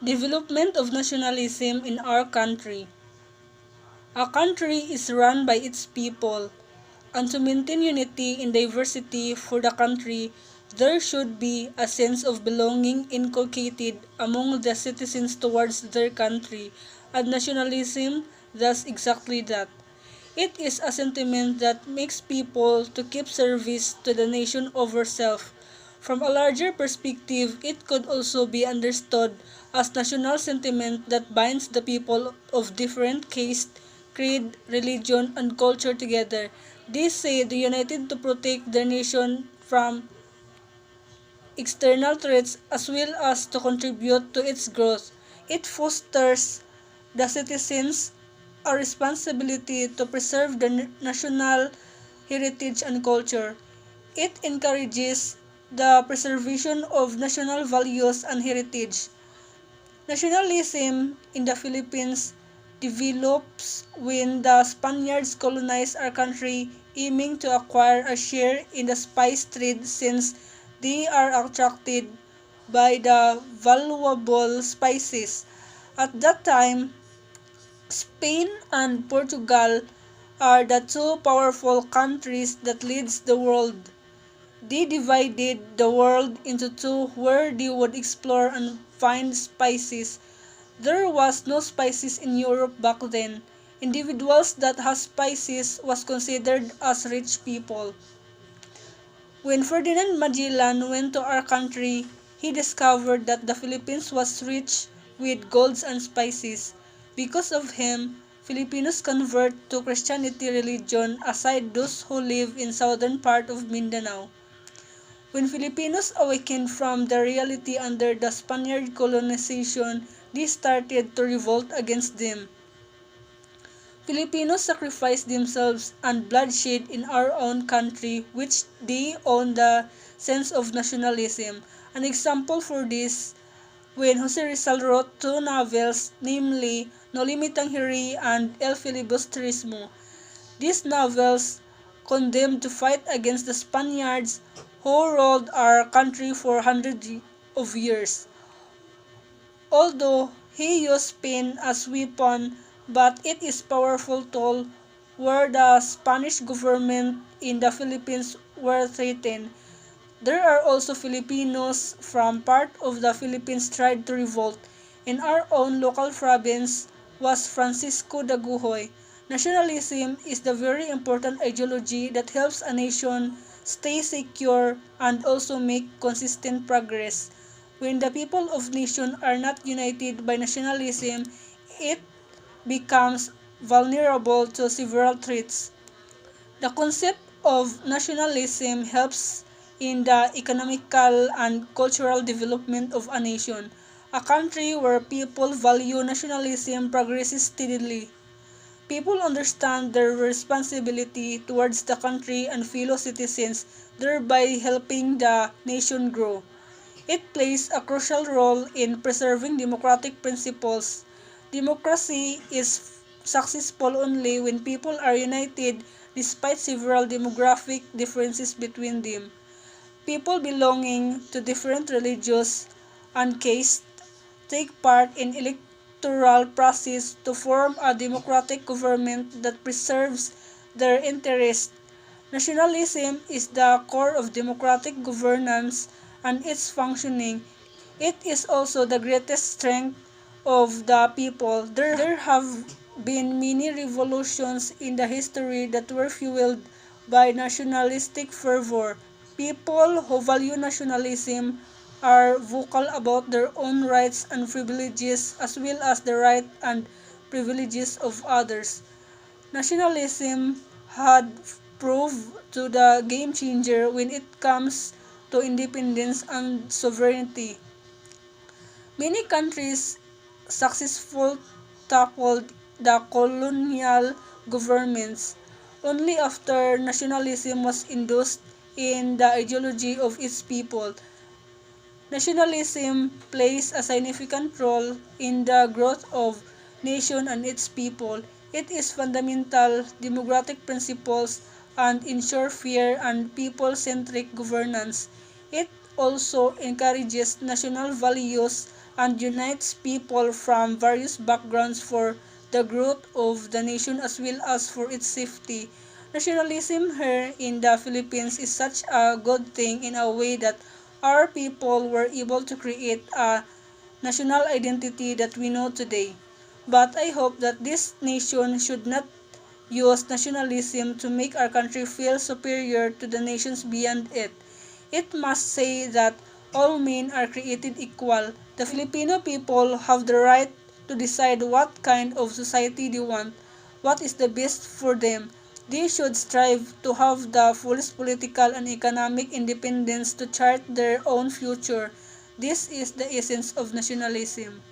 Development of nationalism in our country. A country is run by its people, and to maintain unity in diversity for the country, there should be a sense of belonging inculcated among the citizens towards their country, and nationalism does exactly that. It is a sentiment that makes people to keep service to the nation over self. From a larger perspective, it could also be understood as national sentiment that binds the people of different caste, creed, religion, and culture together. These say they united to protect their nation from external threats as well as to contribute to its growth. It fosters the citizens a responsibility to preserve the national heritage and culture. It encourages the preservation of national values and heritage. Nationalism in the Philippines develops when the Spaniards colonized our country, aiming to acquire a share in the spice trade since they are attracted by the valuable spices. At that time, Spain and Portugal are the two powerful countries that leads the world. They divided the world into two where they would explore and find spices. There was no spices in Europe back then. Individuals that had spices was considered as rich people. When Ferdinand Magellan went to our country, he discovered that the Philippines was rich with golds and spices. Because of him, Filipinos convert to Christianity religion aside those who live in southern part of Mindanao. When Filipinos awakened from the reality under the Spaniard colonization, they started to revolt against them. Filipinos sacrificed themselves and bloodshed in our own country which they own the sense of nationalism. An example for this when Jose Rizal wrote two novels, namely No Limitang Hiri and El Filibusterismo. These novels condemned to fight against the Spaniards who ruled our country for hundreds of years. Although he used pen as weapon, but it is powerful tool where the Spanish government in the Philippines were threatened. There are also Filipinos from part of the Philippines tried to revolt. In our own local province was Francisco Daguhoy. Nationalism is the very important ideology that helps a nation stay secure and also make consistent progress. When the people of nation are not united by nationalism, it becomes vulnerable to several threats. The concept of nationalism helps in the economical and cultural development of a nation. A country where people value nationalism progresses steadily. People understand their responsibility towards the country and fellow citizens, thereby helping the nation grow. It plays a crucial role in preserving democratic principles. Democracy is successful only when people are united despite several demographic differences between them. People belonging to different religions and castes take part in electoral process to form a democratic government that preserves their interests. Nationalism is the core of democratic governance and its functioning. It is also the greatest strength of the people. There have been many revolutions in the history that were fueled by nationalistic fervor. People who value nationalism are vocal about their own rights and privileges as well as the right and privileges of others. Nationalism had proved to the game changer when it comes to independence and sovereignty. Many countries successfully toppled the colonial governments only after nationalism was induced in the ideology of its people. Nationalism plays a significant role in the growth of nation and its people. It is fundamental democratic principles and ensure fair and people-centric governance. It also encourages national values and unites people from various backgrounds for the growth of the nation as well as for its safety. Nationalism here in the Philippines is such a good thing in a way that our people were able to create a national identity that we know today. But I hope that this nation should not use nationalism to make our country feel superior to the nations beyond it. It must say that all men are created equal. The Filipino people have the right to decide what kind of society they want, what is the best for them. They should strive to have the fullest political and economic independence to chart their own future. This is the essence of nationalism.